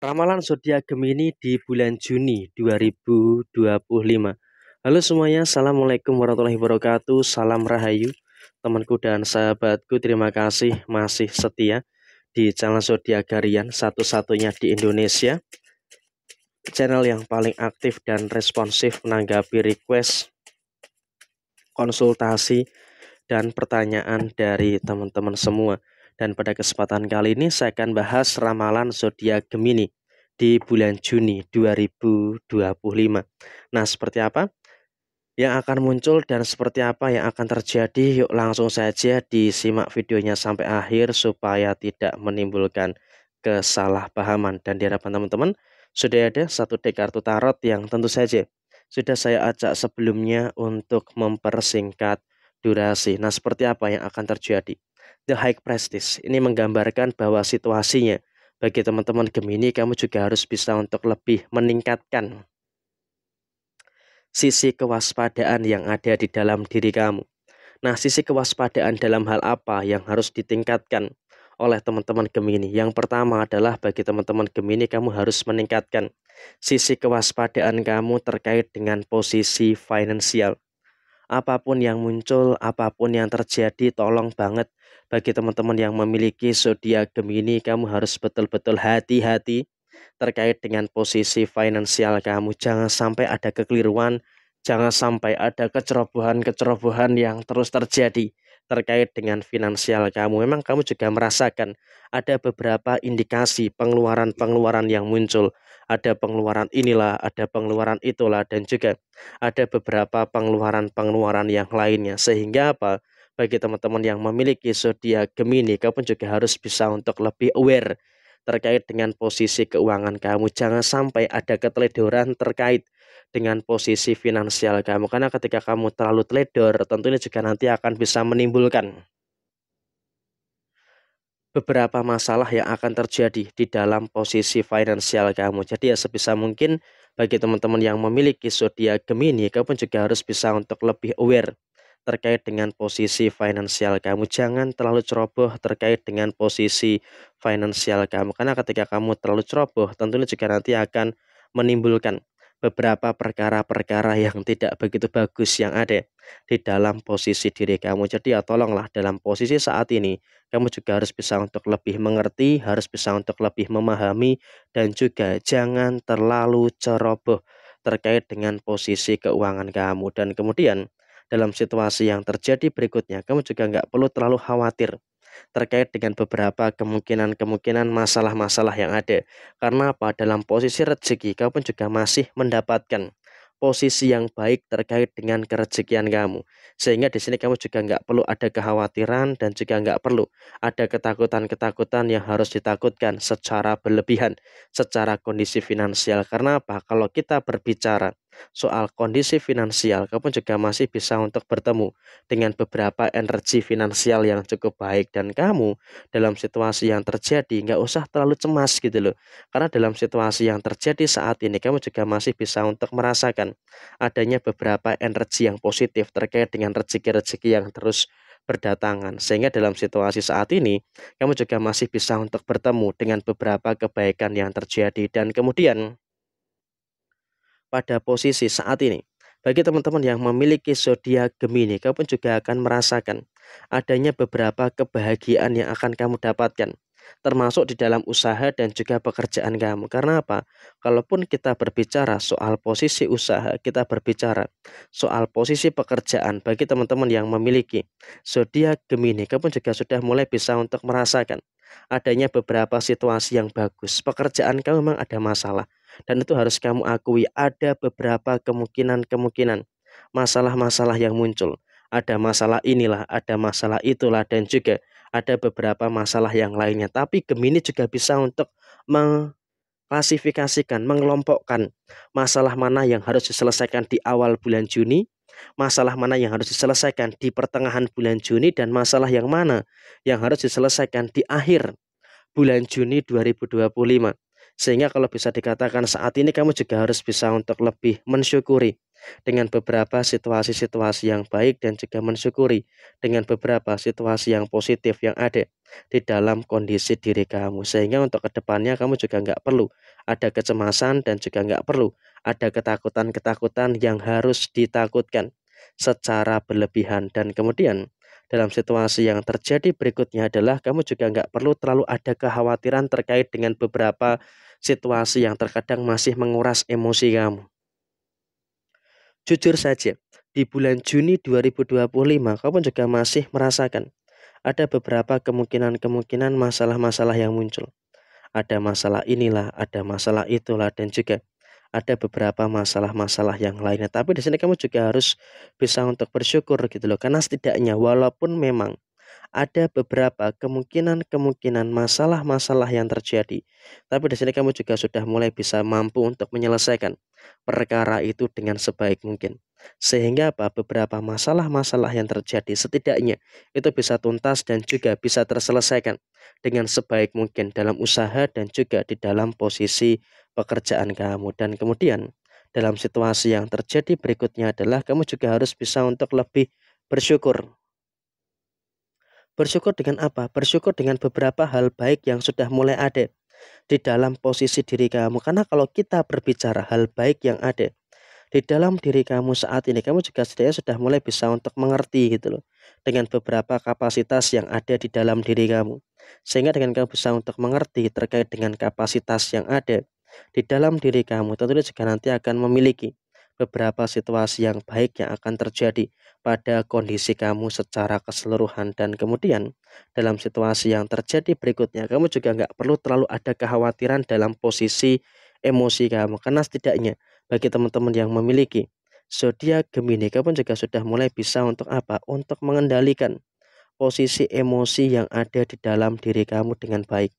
Ramalan zodiak Gemini di bulan Juni 2025. Halo semuanya, Assalamualaikum warahmatullahi wabarakatuh. Salam Rahayu, temanku dan sahabatku. Terima kasih masih setia di channel zodiak harian satu-satunya di Indonesia. Channel yang paling aktif dan responsif menanggapi request, konsultasi, dan pertanyaan dari teman-teman semua. Dan pada kesempatan kali ini saya akan bahas ramalan zodiak Gemini di bulan Juni 2025. Nah, seperti apa yang akan muncul dan seperti apa yang akan terjadi? Yuk langsung saja disimak videonya sampai akhir supaya tidak menimbulkan kesalahpahaman. Dan diharapkan teman-teman sudah ada satu deck kartu tarot yang tentu saja sudah saya ajak sebelumnya untuk mempersingkat durasi. Nah, seperti apa yang akan terjadi? The High Priestess ini menggambarkan bahwa situasinya bagi teman-teman Gemini, kamu juga harus bisa untuk lebih meningkatkan sisi kewaspadaan yang ada di dalam diri kamu. Nah, sisi kewaspadaan dalam hal apa yang harus ditingkatkan oleh teman-teman Gemini? Yang pertama adalah bagi teman-teman Gemini, kamu harus meningkatkan sisi kewaspadaan kamu terkait dengan posisi finansial. Apapun yang muncul, apapun yang terjadi, tolong banget bagi teman-teman yang memiliki zodiak Gemini, kamu harus betul-betul hati-hati terkait dengan posisi finansial kamu. Jangan sampai ada kekeliruan, jangan sampai ada kecerobohan-kecerobohan yang terus terjadi terkait dengan finansial kamu. Memang kamu juga merasakan ada beberapa indikasi pengeluaran-pengeluaran yang muncul. Ada pengeluaran inilah, ada pengeluaran itulah, dan juga ada beberapa pengeluaran-pengeluaran yang lainnya. Sehingga apa? Bagi teman-teman yang memiliki zodiak Gemini, kamu juga harus bisa untuk lebih aware terkait dengan posisi keuangan kamu. Jangan sampai ada keteledoran terkait dengan posisi finansial kamu. Karena ketika kamu terlalu teledor, tentunya juga nanti akan bisa menimbulkan beberapa masalah yang akan terjadi di dalam posisi finansial kamu. Jadi ya sebisa mungkin bagi teman-teman yang memiliki zodiak Gemini, kamu juga harus bisa untuk lebih aware terkait dengan posisi finansial kamu. Jangan terlalu ceroboh terkait dengan posisi finansial kamu. Karena ketika kamu terlalu ceroboh, tentunya juga nanti akan menimbulkan beberapa perkara-perkara yang tidak begitu bagus yang ada di dalam posisi diri kamu. Jadi ya tolonglah dalam posisi saat ini kamu juga harus bisa untuk lebih mengerti, harus bisa untuk lebih memahami, dan juga jangan terlalu ceroboh terkait dengan posisi keuangan kamu. Dan kemudian dalam situasi yang terjadi berikutnya, kamu juga nggak perlu terlalu khawatir terkait dengan beberapa kemungkinan-kemungkinan masalah-masalah yang ada. Karena apa? Dalam posisi rezeki, kamu juga masih mendapatkan posisi yang baik terkait dengan kerezekian kamu. Sehingga di sini kamu juga nggak perlu ada kekhawatiran dan juga nggak perlu ada ketakutan-ketakutan yang harus ditakutkan secara berlebihan, secara kondisi finansial. Karena apa? Kalau kita berbicara soal kondisi finansial, kamu juga masih bisa untuk bertemu dengan beberapa energi finansial yang cukup baik. Dan kamu dalam situasi yang terjadi nggak usah terlalu cemas gitu loh. Karena dalam situasi yang terjadi saat ini, kamu juga masih bisa untuk merasakan adanya beberapa energi yang positif terkait dengan rezeki-rezeki yang terus berdatangan. Sehingga dalam situasi saat ini, kamu juga masih bisa untuk bertemu dengan beberapa kebaikan yang terjadi. Dan kemudian pada posisi saat ini, bagi teman-teman yang memiliki zodiak Gemini, kamu juga akan merasakan adanya beberapa kebahagiaan yang akan kamu dapatkan, termasuk di dalam usaha dan juga pekerjaan kamu. Karena apa? Kalaupun kita berbicara soal posisi usaha, kita berbicara soal posisi pekerjaan, bagi teman-teman yang memiliki zodiak Gemini, kamu juga sudah mulai bisa untuk merasakan adanya beberapa situasi yang bagus. Pekerjaan kamu memang ada masalah, dan itu harus kamu akui ada beberapa kemungkinan-kemungkinan masalah-masalah yang muncul. Ada masalah inilah, ada masalah itulah, dan juga ada beberapa masalah yang lainnya. Tapi Gemini juga bisa untuk mengklasifikasikan, mengelompokkan masalah mana yang harus diselesaikan di awal bulan Juni, masalah mana yang harus diselesaikan di pertengahan bulan Juni, dan masalah yang mana yang harus diselesaikan di akhir bulan Juni 2025. Sehingga kalau bisa dikatakan saat ini kamu juga harus bisa untuk lebih mensyukuri dengan beberapa situasi-situasi yang baik dan juga mensyukuri dengan beberapa situasi yang positif yang ada di dalam kondisi diri kamu. Sehingga untuk kedepannya kamu juga nggak perlu ada kecemasan dan juga nggak perlu ada ketakutan-ketakutan yang harus ditakutkan secara berlebihan. Dan kemudian dalam situasi yang terjadi berikutnya adalah kamu juga nggak perlu terlalu ada kekhawatiran terkait dengan beberapa situasi yang terkadang masih menguras emosi kamu. Jujur saja, di bulan Juni 2025 kamu juga masih merasakan ada beberapa kemungkinan-kemungkinan masalah-masalah yang muncul. Ada masalah inilah, ada masalah itulah, dan juga ada beberapa masalah-masalah yang lainnya. Tapi di sini kamu juga harus bisa untuk bersyukur gitu loh. Karena setidaknya walaupun memang ada beberapa kemungkinan-kemungkinan masalah-masalah yang terjadi. Tapi di sini kamu juga sudah mulai bisa mampu untuk menyelesaikan perkara itu dengan sebaik mungkin. Sehingga apa? Beberapa masalah-masalah yang terjadi setidaknya itu bisa tuntas dan juga bisa terselesaikan dengan sebaik mungkin dalam usaha dan juga di dalam posisi pekerjaan kamu. Dan kemudian dalam situasi yang terjadi berikutnya adalah kamu juga harus bisa untuk lebih bersyukur. Bersyukur dengan apa? Bersyukur dengan beberapa hal baik yang sudah mulai ada di dalam posisi diri kamu. Karena kalau kita berbicara hal baik yang ada di dalam diri kamu saat ini, kamu juga setidaknya sudah mulai bisa untuk mengerti gitu loh. Dengan beberapa kapasitas yang ada di dalam diri kamu. Sehingga dengan kamu bisa untuk mengerti terkait dengan kapasitas yang ada di dalam diri kamu, tentunya juga nanti akan memiliki beberapa situasi yang baik yang akan terjadi pada kondisi kamu secara keseluruhan. Dan kemudian dalam situasi yang terjadi berikutnya, kamu juga nggak perlu terlalu ada kekhawatiran dalam posisi emosi kamu. Karena setidaknya bagi teman-teman yang memiliki zodiak Gemini, kamu juga sudah mulai bisa untuk apa? Untuk mengendalikan posisi emosi yang ada di dalam diri kamu dengan baik.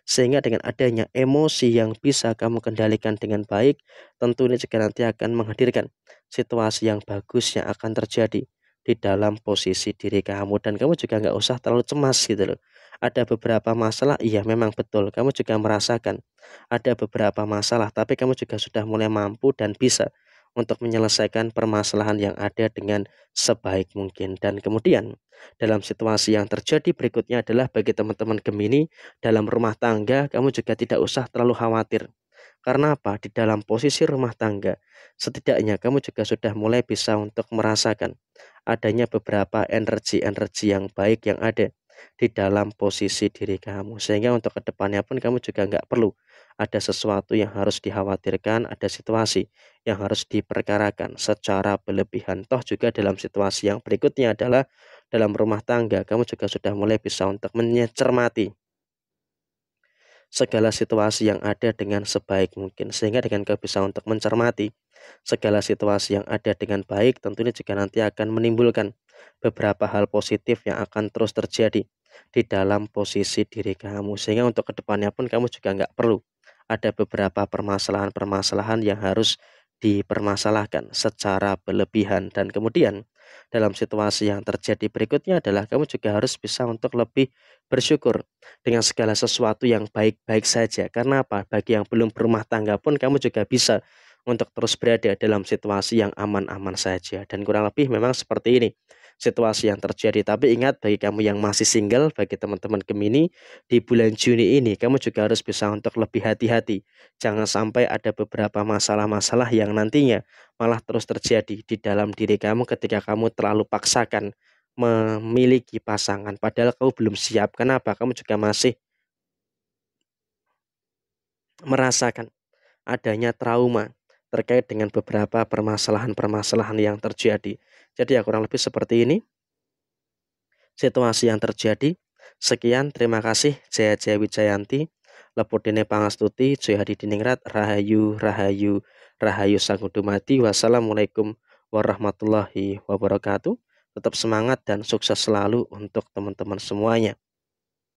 Sehingga dengan adanya emosi yang bisa kamu kendalikan dengan baik, tentu ini juga nanti akan menghadirkan situasi yang bagus yang akan terjadi di dalam posisi diri kamu. Dan kamu juga nggak usah terlalu cemas gitu loh. Ada beberapa masalah, iya memang betul, kamu juga merasakan ada beberapa masalah, tapi kamu juga sudah mulai mampu dan bisa untuk menyelesaikan permasalahan yang ada dengan sebaik mungkin. Dan kemudian dalam situasi yang terjadi berikutnya adalah bagi teman-teman Gemini dalam rumah tangga, kamu juga tidak usah terlalu khawatir. Karena apa? Di dalam posisi rumah tangga, setidaknya kamu juga sudah mulai bisa untuk merasakan adanya beberapa energi-energi yang baik yang ada di dalam posisi diri kamu. Sehingga untuk kedepannya pun kamu juga nggak perlu ada sesuatu yang harus dikhawatirkan, ada situasi yang harus diperkarakan secara berlebihan. Toh juga dalam situasi yang berikutnya adalah dalam rumah tangga, kamu juga sudah mulai bisa untuk mencermati segala situasi yang ada dengan sebaik mungkin. Sehingga dengan kau bisa untuk mencermati segala situasi yang ada dengan baik, tentunya juga nanti akan menimbulkan beberapa hal positif yang akan terus terjadi di dalam posisi diri kamu. Sehingga untuk kedepannya pun kamu juga nggak perlu ada beberapa permasalahan-permasalahan yang harus dipermasalahkan secara berlebihan. Dan kemudian dalam situasi yang terjadi berikutnya adalah kamu juga harus bisa untuk lebih bersyukur dengan segala sesuatu yang baik-baik saja. Karena apa? Bagi yang belum berumah tangga pun kamu juga bisa untuk terus berada dalam situasi yang aman-aman saja. Dan kurang lebih memang seperti ini situasi yang terjadi. Tapi ingat, bagi kamu yang masih single, bagi teman-teman Gemini, di bulan Juni ini kamu juga harus bisa untuk lebih hati-hati. Jangan sampai ada beberapa masalah-masalah yang nantinya malah terus terjadi di dalam diri kamu ketika kamu terlalu paksakan memiliki pasangan. Padahal kamu belum siap. Kenapa? Kamu juga masih merasakan adanya trauma terkait dengan beberapa permasalahan-permasalahan yang terjadi. Jadi ya kurang lebih seperti ini situasi yang terjadi. Sekian, terima kasih. Jaya Jaya Wijayanti, Lepudene Pangastuti, Joy Hadi Diningrat, Rahayu, Rahayu, Rahayu Sang Dumadi. Wassalamualaikum warahmatullahi wabarakatuh. Tetap semangat dan sukses selalu untuk teman-teman semuanya.